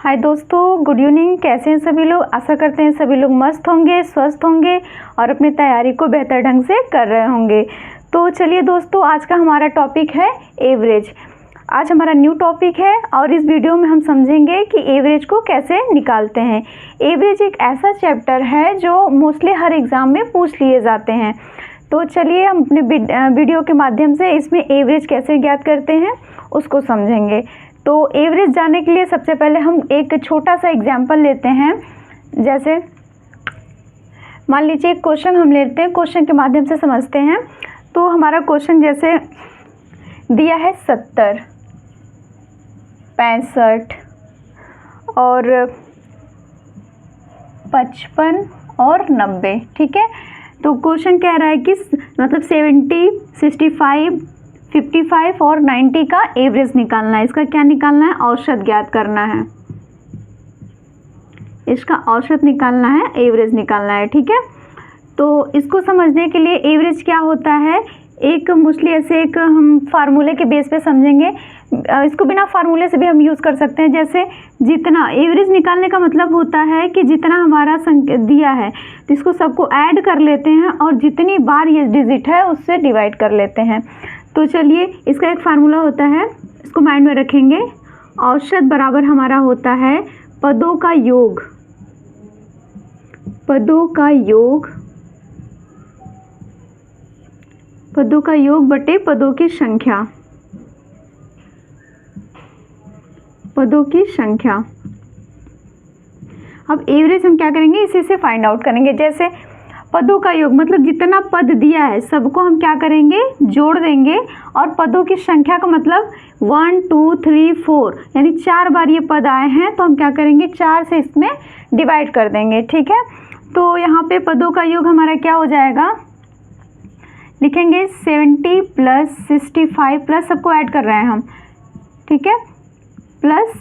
हाय दोस्तों, good evening. कैसे हैं सभी लोग? आशा करते हैं सभी लोग मस्त होंगे, स्वस्थ होंगे और अपनी तैयारी को बेहतर ढंग से कर रहे होंगे। तो चलिए दोस्तों, आज का हमारा टॉपिक है एवरेज। आज हमारा न्यू टॉपिक है और इस वीडियो में हम समझेंगे कि एवरेज को कैसे निकालते हैं। एवरेज एक ऐसा चैप्टर है जो मोस्टली हर एग्ज़ाम में पूछ लिए जाते हैं। तो चलिए हम अपने वीडियो के माध्यम से इसमें एवरेज कैसे ज्ञात करते हैं उसको समझेंगे। तो एवरेज जानने के लिए सबसे पहले हम एक छोटा सा एग्जाम्पल लेते हैं। जैसे मान लीजिए एक क्वेश्चन हम लेते हैं, क्वेश्चन के माध्यम से समझते हैं। तो हमारा क्वेश्चन जैसे दिया है 70, 65 और 55 और 90। ठीक है, तो क्वेश्चन कह रहा है कि मतलब 70, 65, 55 और 90 का एवरेज निकालना है। इसका क्या निकालना है? औसत ज्ञात करना है। इसका औसत निकालना है, एवरेज निकालना है। ठीक है, तो इसको समझने के लिए एवरेज क्या होता है, एक मोस्टली ऐसे एक हम फार्मूले के बेस पे समझेंगे। इसको बिना फार्मूले से भी हम यूज़ कर सकते हैं। जैसे जितना एवरेज निकालने का मतलब होता है कि जितना हमारा संख्या दिया है तो इसको सबको ऐड कर लेते हैं और जितनी बार ये डिजिट है उससे डिवाइड कर लेते हैं। तो चलिए, इसका एक फार्मूला होता है, इसको माइंड में रखेंगे। औसत बराबर हमारा होता है पदों का योग, पदों का योग, पदों का योग बटे पदों की संख्या, पदों की संख्या। अब एवरेज हम क्या करेंगे, इसी से फाइंड आउट करेंगे। जैसे पदों का योग मतलब जितना पद दिया है सबको हम क्या करेंगे, जोड़ देंगे। और पदों की संख्या का मतलब 1 2 3 4 यानी 4 बार ये पद आए हैं तो हम क्या करेंगे, 4 से इसमें डिवाइड कर देंगे। ठीक है, तो यहाँ पे पदों का योग हमारा क्या हो जाएगा, लिखेंगे 70 प्लस 65 प्लस सबको ऐड कर रहे हैं हम। ठीक है, प्लस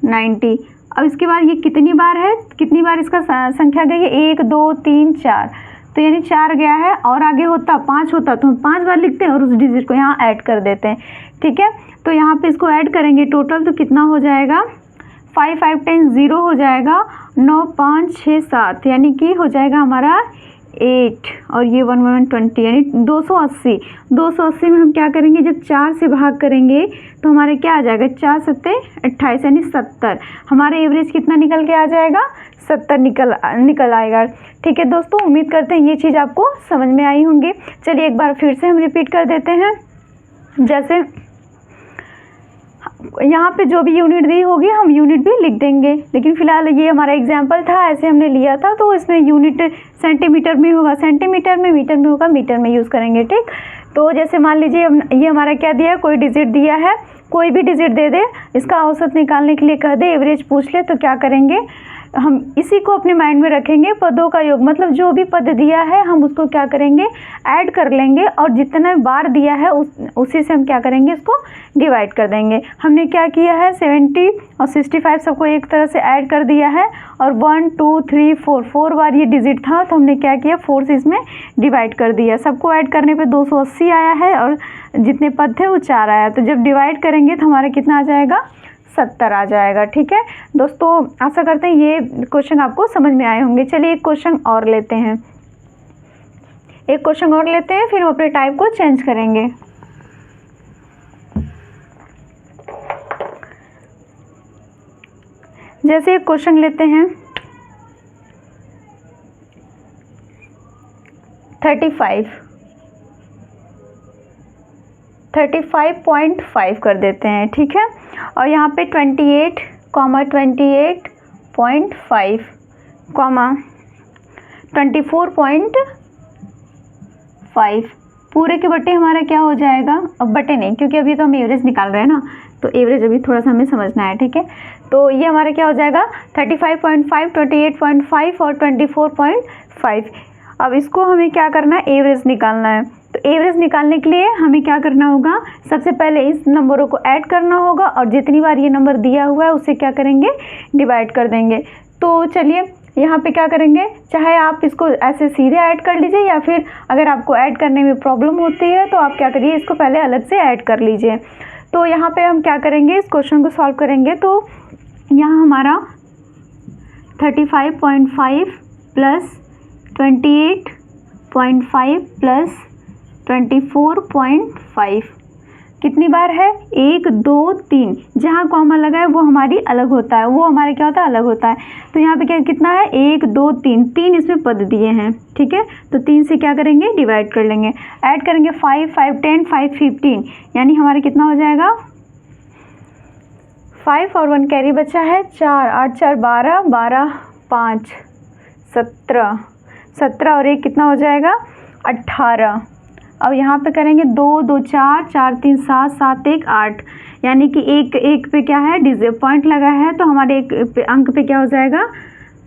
90। अब इसके बाद ये कितनी बार है, कितनी बार इसका संख्या गई है, 1 2 3 4, तो यानी 4 गया है। और आगे होता 5 होता तो हम 5 बार लिखते हैं और उस डिजिट को यहाँ ऐड कर देते हैं। ठीक है, तो यहाँ पे इसको ऐड करेंगे टोटल तो कितना हो जाएगा, 5 5 10 0 हो जाएगा, 9 5 6 7 यानी कि हो जाएगा हमारा 8 और ये 1 1 20 यानी 280। 280 में हम क्या करेंगे, जब 4 से भाग करेंगे तो हमारे क्या आ जाएगा, 4 7 28 यानी 70। हमारा एवरेज कितना निकल के आ जाएगा, 70 निकल आएगा। ठीक है दोस्तों, उम्मीद करते हैं ये चीज़ आपको समझ में आई होंगी। चलिए एक बार फिर से हम रिपीट कर देते हैं। जैसे यहाँ पे जो भी यूनिट दी होगी हम यूनिट भी लिख देंगे, लेकिन फिलहाल ये हमारा एग्जाम्पल था, ऐसे हमने लिया था तो इसमें यूनिट सेंटीमीटर में होगा, सेंटीमीटर में, मीटर में होगा, मीटर में यूज़ करेंगे। ठीक, तो जैसे मान लीजिए ये हमारा क्या दिया है, कोई डिजिट दिया है, कोई भी डिजिट दे दे, इसका औसत निकालने के लिए कह दे, एवरेज पूछ ले, तो क्या करेंगे, हम इसी को अपने माइंड में रखेंगे। पदों का योग मतलब जो भी पद दिया है हम उसको क्या करेंगे, ऐड कर लेंगे और जितना बार दिया है उसी से हम क्या करेंगे, इसको डिवाइड कर देंगे। हमने क्या किया है, 70 और 65 सबको एक तरह से ऐड कर दिया है और 1 2 3 4 बार ये डिजिट था तो हमने क्या किया, 4 से इसमें डिवाइड कर दिया। सबको ऐड करने पे 280 आया है और जितने पद थे वो 4 आया। तो जब डिवाइड करेंगे तो हमारा कितना आ जाएगा, 70 आ जाएगा। ठीक है दोस्तों, आशा करते हैं ये क्वेश्चन आपको समझ में आए होंगे। चलिए एक क्वेश्चन और लेते हैं, एक क्वेश्चन और लेते हैं, फिर हम अपने टाइप को चेंज करेंगे। जैसे एक क्वेश्चन लेते हैं 35.5 कर देते हैं। ठीक है, और यहाँ पे 28, 28.5, 24.5 पूरे के बटे हमारा क्या हो जाएगा, अब बटे नहीं क्योंकि अभी तो हम एवरेज निकाल रहे हैं ना, तो एवरेज अभी थोड़ा सा हमें समझना है। ठीक है, तो ये हमारा क्या हो जाएगा, 35.5, 28.5 और 24.5। अब इसको हमें क्या करना है, एवरेज निकालना है। तो एवरेज निकालने के लिए हमें क्या करना होगा, सबसे पहले इस नंबरों को ऐड करना होगा और जितनी बार ये नंबर दिया हुआ है उसे क्या करेंगे, डिवाइड कर देंगे। तो चलिए यहाँ पे क्या करेंगे, चाहे आप इसको ऐसे सीधे ऐड कर लीजिए या फिर अगर आपको ऐड करने में प्रॉब्लम होती है तो आप क्या करिए, इसको पहले अलग से ऐड कर लीजिए। तो यहाँ पे हम क्या करेंगे, इस क्वेश्चन को सॉल्व करेंगे। तो यहाँ हमारा 35.5 प्लस 28.5 प्लस 24.5 कितनी बार है? 1 2 3, जहाँ कॉमा लगा है वो हमारी अलग होता है, वो हमारे क्या होता है? अलग होता है। तो यहाँ पे क्या कितना है? 1 2 3, 3 इसमें पद दिए हैं, ठीक है। तो 3 से क्या करेंगे? डिवाइड कर लेंगे। ऐड करेंगे 5 5 10 5 15, यानी हमारे कितना हो जाएगा? 5 और 1 कैरी बचा है 4, 8 4 12, 12 5 17, 17 और 1 कितना हो जाएगा? 18। अब यहाँ पे करेंगे 2 2 4, 4 3 7, 7 1 8, यानी कि एक पे क्या है? डिजिट पॉइंट लगा है, तो हमारे एक अंक पे क्या हो जाएगा?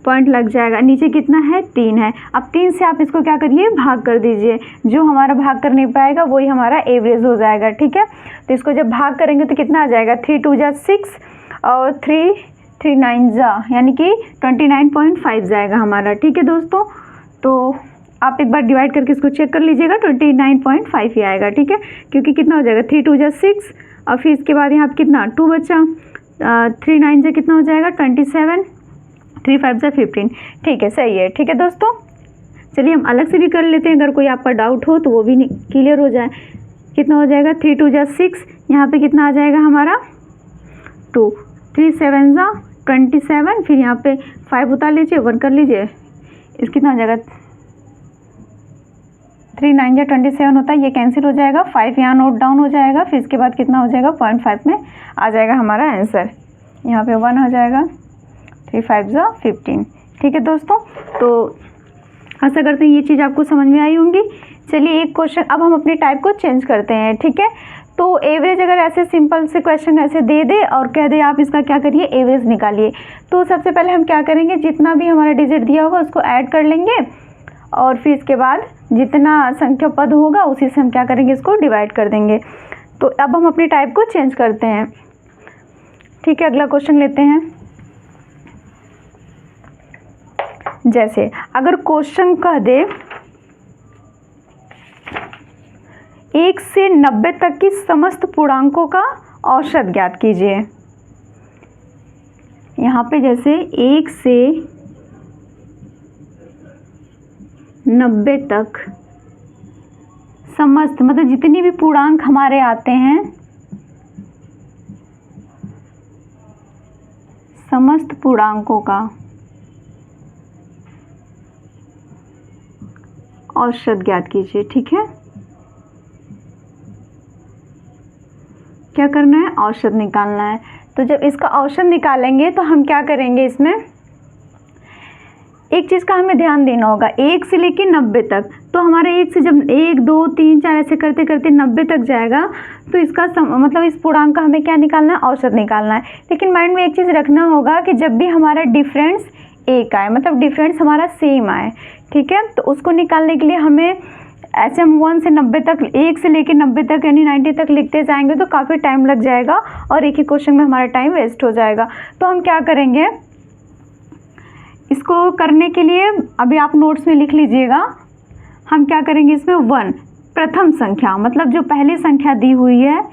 पॉइंट लग जाएगा। नीचे कितना है? 3 है। अब 3 से आप इसको क्या करिए? भाग कर दीजिए। जो हमारा भाग कर नहीं पाएगा वही हमारा एवरेज हो जाएगा, ठीक है। तो इसको जब भाग करेंगे तो कितना आ जाएगा? 3 2 जा 6 और 3 3 9 जा, यानी कि 29.5 जाएगा हमारा, ठीक है दोस्तों। तो आप एक बार डिवाइड करके इसको चेक कर लीजिएगा, 29.5 ही आएगा, ठीक है। क्योंकि कितना हो जाएगा? 3 2 जा 6 और फिर इसके बाद यहाँ पे कितना? 2 बचा, 3 9 जा कितना हो जाएगा? 27, 3 5 जा 15, ठीक है, सही है, ठीक है दोस्तों। चलिए हम अलग से भी कर लेते हैं, अगर कोई आपका डाउट हो तो वो भी क्लियर हो जाए। कितना हो जाएगा? 3 2 जा 6, यहाँ पे कितना आ जाएगा हमारा? 2, 3 7 जा 27, फिर यहाँ पे 5 उतार लीजिए, 1 कर लीजिए, इस कितना हो जाएगा? 3 9 जा 27 होता है, ये कैंसिल हो जाएगा, 5 यहाँ नोट डाउन हो जाएगा, फिर इसके बाद कितना हो जाएगा? 0.5 में आ जाएगा हमारा आंसर। यहाँ पे 1 हो जाएगा, 3 5 जा 15, ठीक है दोस्तों। तो आशा करते हैं ये चीज़ आपको समझ में आई होंगी। चलिए एक क्वेश्चन अब हम अपने टाइप को चेंज करते हैं, ठीक है। तो एवरेज अगर ऐसे सिंपल से क्वेश्चन ऐसे दे दे और कह दे आप इसका क्या करिए? एवरेज निकालिए। तो सबसे पहले हम क्या करेंगे? जितना भी हमारा डिजिट दिया होगा उसको ऐड कर लेंगे और फिर इसके बाद जितना संख्या पद होगा उसी से हम क्या करेंगे? इसको डिवाइड कर देंगे। तो अब हम अपने टाइप को चेंज करते हैं, ठीक है। अगला क्वेश्चन लेते हैं। जैसे अगर क्वेश्चन कह दे 1 से 90 तक की समस्त पूर्णांकों का औसत ज्ञात कीजिए। यहाँ पे जैसे 1 से 90 तक समस्त मतलब जितनी भी पूर्णांक हमारे आते हैं, समस्त पूर्णांकों का औसत ज्ञात कीजिए, ठीक है। क्या करना है? औसत निकालना है। तो जब इसका औसत निकालेंगे तो हम क्या करेंगे? इसमें एक चीज़ का हमें ध्यान देना होगा, 1 से लेके 90 तक। तो हमारा 1 से जब 1 2 3 4 ऐसे करते करते 90 तक जाएगा तो इसका मतलब इस पूर्णांक का हमें क्या निकालना है? औसत निकालना है। लेकिन माइंड में एक चीज़ रखना होगा कि जब भी हमारा डिफरेंस 1 आए, मतलब डिफरेंस हमारा सेम आए, ठीक है, तो उसको निकालने के लिए हमें ऐसे हम 1 से 90 तक, 1 से लेके 90 तक यानी 90 तक लिखते जाएंगे तो काफ़ी टाइम लग जाएगा और एक ही क्वेश्चन में हमारा टाइम वेस्ट हो जाएगा। तो हम क्या करेंगे? इसको करने के लिए अभी आप नोट्स में लिख लीजिएगा। हम क्या करेंगे? इसमें 1 प्रथम संख्या मतलब जो पहली संख्या दी हुई है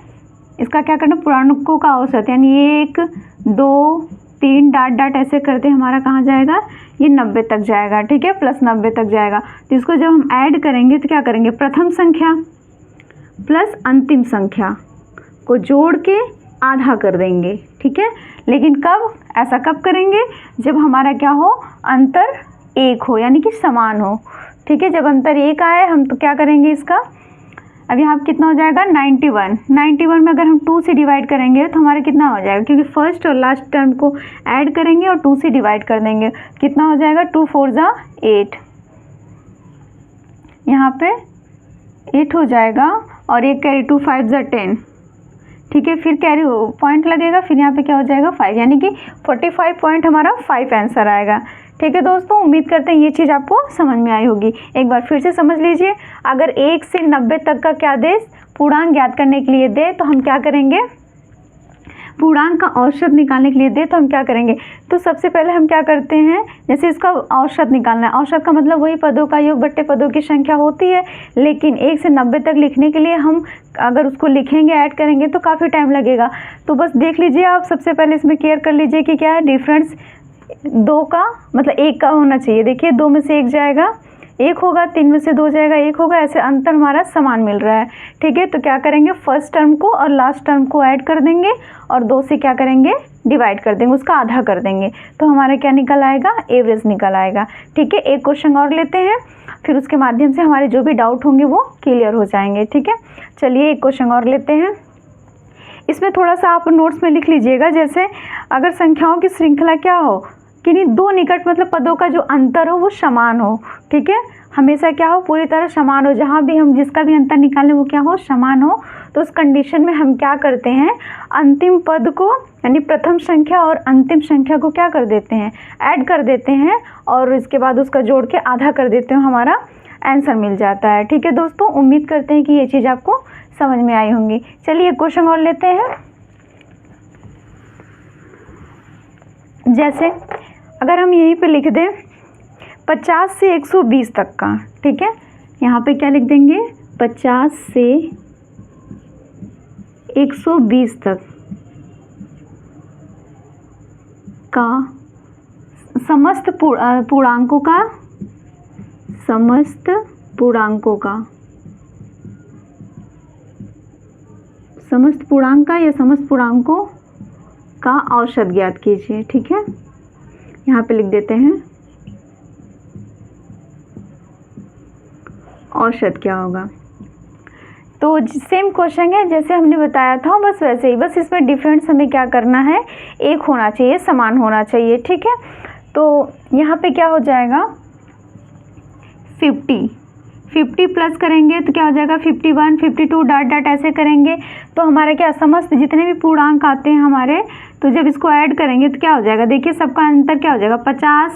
इसका क्या करना? पूर्णांकों का औसत, यानी 1 2 3 डाट डाट ऐसे करते हमारा कहाँ जाएगा? ये 90 तक जाएगा, ठीक है, प्लस 90 तक जाएगा। तो इसको जब हम ऐड करेंगे तो क्या करेंगे? प्रथम संख्या प्लस अंतिम संख्या को जोड़ के आधा कर देंगे, ठीक है। लेकिन कब? ऐसा कब करेंगे? जब हमारा क्या हो? अंतर 1 हो, यानी कि समान हो, ठीक है। जब अंतर 1 आए हम तो क्या करेंगे इसका? अब यहाँ कितना हो जाएगा? 91। 91 में अगर हम 2 से डिवाइड करेंगे तो हमारा कितना हो जाएगा? क्योंकि फर्स्ट और लास्ट टर्म को ऐड करेंगे और 2 से डिवाइड कर देंगे, कितना हो जाएगा? 2 4 जा 8, यहाँ पे 8 हो जाएगा और एक कैरी 2 5 जा 10, ठीक है। फिर कैरी पॉइंट लगेगा, फिर यहाँ पे क्या हो जाएगा? 5, यानी कि 45 पॉइंट हमारा 5 आंसर आएगा, ठीक है दोस्तों। उम्मीद करते हैं ये चीज़ आपको समझ में आई होगी। एक बार फिर से समझ लीजिए, अगर 1 से 90 तक का क्या दे? पूर्णांक ज्ञात करने के लिए दे तो हम क्या करेंगे? पूर्णांक का औसत निकालने के लिए दे तो हम क्या करेंगे, तो सबसे पहले हम क्या करते हैं, जैसे इसका औसत निकालना है, औसत का मतलब वही पदों का योग बट्टे पदों की संख्या होती है, लेकिन 1 से 90 तक लिखने के लिए हम अगर उसको लिखेंगे ऐड करेंगे तो काफ़ी टाइम लगेगा। तो बस देख लीजिए आप, सबसे पहले इसमें केयर कर लीजिए कि क्या है डिफरेंस 2 का मतलब 1 का होना चाहिए। देखिए 2 में से 1 जाएगा 1 होगा, 3 में से 2 जाएगा 1 होगा, ऐसे अंतर हमारा समान मिल रहा है। ठीक है, तो क्या करेंगे, फर्स्ट टर्म को और लास्ट टर्म को ऐड कर देंगे और 2 से क्या करेंगे, डिवाइड कर देंगे, उसका आधा कर देंगे, तो हमारा क्या निकल आएगा, एवरेज निकल आएगा। ठीक है, एक क्वेश्चन और लेते हैं, फिर उसके माध्यम से हमारे जो भी डाउट होंगे वो क्लियर हो जाएंगे। ठीक है, चलिए एक क्वेश्चन और लेते हैं। इसमें थोड़ा सा आप नोट्स में लिख लीजिएगा, जैसे अगर संख्याओं की श्रृंखला क्या हो कि नहीं, 2 निकट मतलब पदों का जो अंतर हो वो समान हो। ठीक है, हमेशा क्या हो, पूरी तरह समान हो, जहाँ भी हम जिसका भी अंतर निकालें वो क्या हो, समान हो। तो उस कंडीशन में हम क्या करते हैं, अंतिम पद को यानी प्रथम संख्या और अंतिम संख्या को क्या कर देते हैं, ऐड कर देते हैं और इसके बाद उसका जोड़ के आधा कर देते हैं, हमारा आंसर मिल जाता है। ठीक है दोस्तों, उम्मीद करते हैं कि ये चीज़ आपको समझ में आई होंगी। चलिए क्वेश्चन और लेते हैं। जैसे अगर हम यहीं पे लिख दें 50 से 120 तक का, ठीक है, यहाँ पे क्या लिख देंगे, 50 से 120 तक का समस्त पूर्णांकों का समस्त पूर्णांकों का औसत ज्ञात कीजिए। ठीक है, यहाँ पे लिख देते हैं औसत क्या होगा। तो सेम क्वेश्चन है जैसे हमने बताया था, बस वैसे ही, बस इसमें डिफरेंस हमें क्या करना है, एक होना चाहिए, समान होना चाहिए। ठीक है, तो यहाँ पे क्या हो जाएगा, 50 प्लस करेंगे तो क्या हो जाएगा, 51, 52 डॉट डॉट ऐसे करेंगे तो हमारे क्या समस्त जितने भी पूर्णांक आते हैं हमारे, तो जब इसको ऐड करेंगे तो क्या हो जाएगा, देखिए सबका अंतर क्या हो जाएगा, 50,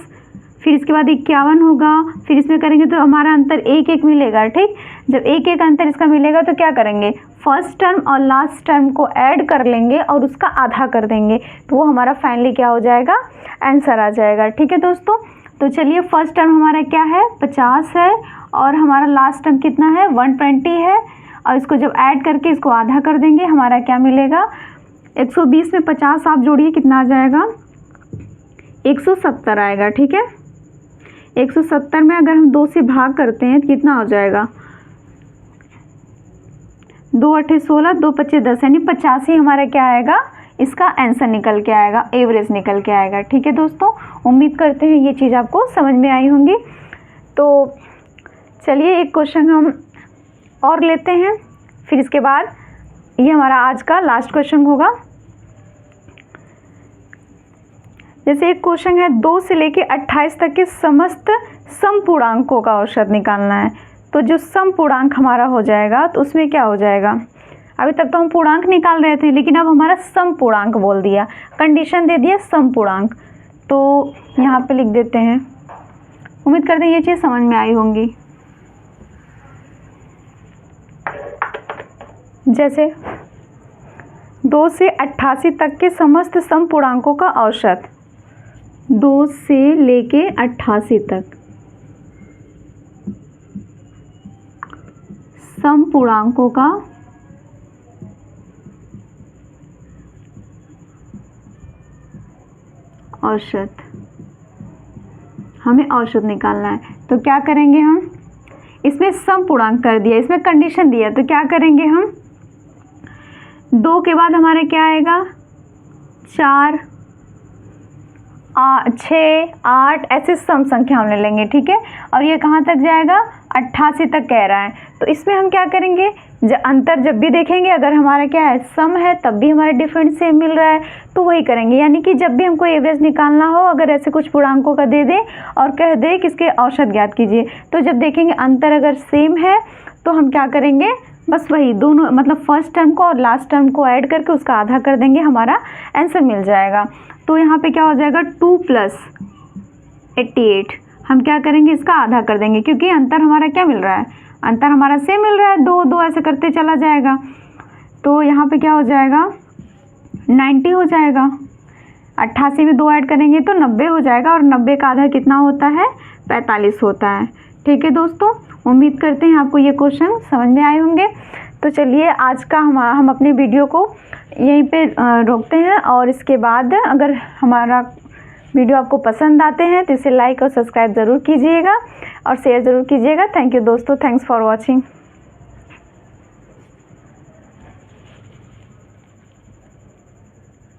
फिर इसके बाद 51 होगा, फिर इसमें करेंगे तो हमारा अंतर 1 मिलेगा। ठीक, जब 1 अंतर इसका मिलेगा तो क्या करेंगे, फर्स्ट टर्म और लास्ट टर्म को ऐड कर लेंगे और उसका आधा कर देंगे, तो वो हमारा फाइनली क्या हो जाएगा, आंसर आ जाएगा। ठीक है दोस्तों, तो चलिए फर्स्ट टर्म हमारा क्या है, 50 है और हमारा लास्ट टर्म कितना है, 120 है, और इसको जब ऐड करके इसको आधा कर देंगे हमारा क्या मिलेगा, 120 में 50 आप जोड़िए कितना आ जाएगा, 170 आएगा। ठीक है, 170 में अगर हम 2 से भाग करते हैं तो कितना हो जाएगा, 2 8 16, 2 5 10, यानी 85 हमारा क्या आएगा, इसका आंसर निकल के आएगा, एवरेज निकल के आएगा। ठीक है दोस्तों, उम्मीद करते हैं ये चीज़ आपको समझ में आई होंगी। तो चलिए एक क्वेश्चन हम और लेते हैं, फिर इसके बाद ये हमारा आज का लास्ट क्वेश्चन होगा। जैसे एक क्वेश्चन है, 2 से लेके 28 तक के समस्त समपूर्णांकों का औसत निकालना है। तो जो समपूर्णांक हमारा हो जाएगा तो उसमें क्या हो जाएगा, अभी तक तो हम पूर्णांक निकाल रहे थे लेकिन अब हमारा समपूर्णांक बोल दिया, कंडीशन दे दिया समपूर्णांक, तो यहाँ पे लिख देते हैं। उम्मीद करते हैं ये चीज़ समझ में आई होंगी। जैसे 2 से 88 तक के समस्त समपूर्णांकों का औसत, 2 से लेके 88 तक समपूर्णांकों का औसत, हमें औसत निकालना है। तो क्या करेंगे हम, इसमें समपूर्णांक कर दिया, इसमें कंडीशन दिया, तो क्या करेंगे हम, 2 के बाद हमारा क्या आएगा, 4 6 8 ऐसे सम संख्या हम ले लेंगे। ठीक है, और ये कहाँ तक जाएगा, 88 तक कह रहा है। तो इसमें हम क्या करेंगे, अंतर जब भी देखेंगे अगर हमारा क्या है, सम है, तब भी हमारा डिफरेंस सेम मिल रहा है तो वही करेंगे। यानी कि जब भी हमको एवरेज निकालना हो, अगर ऐसे कुछ पूर्णांकों का दे दे और कह दे कि इसके औसत ज्ञात कीजिए, तो जब देखेंगे अंतर अगर सेम है तो हम क्या करेंगे, बस वही दोनों मतलब फर्स्ट टर्म को और लास्ट टर्म को ऐड करके उसका आधा कर देंगे, हमारा आंसर मिल जाएगा। तो यहाँ पे क्या हो जाएगा, 2 + 88, हम क्या करेंगे, इसका आधा कर देंगे, क्योंकि अंतर हमारा क्या मिल रहा है, अंतर हमारा सेम मिल रहा है, 2 2 ऐसे करते चला जाएगा। तो यहाँ पे क्या हो जाएगा, 90 हो जाएगा। 88 में 2 ऐड करेंगे तो 90 हो जाएगा और 90 का आधा कितना होता है? 45 होता है। ठीक है दोस्तों, उम्मीद करते हैं आपको ये क्वेश्चन समझ में आए होंगे। तो चलिए आज का हम अपने वीडियो को यहीं पे रोकते हैं और इसके बाद अगर हमारा वीडियो आपको पसंद आते हैं तो इसे लाइक और सब्सक्राइब ज़रूर कीजिएगा और शेयर ज़रूर कीजिएगा। थैंक यू दोस्तों, थैंक्स फॉर वॉचिंग।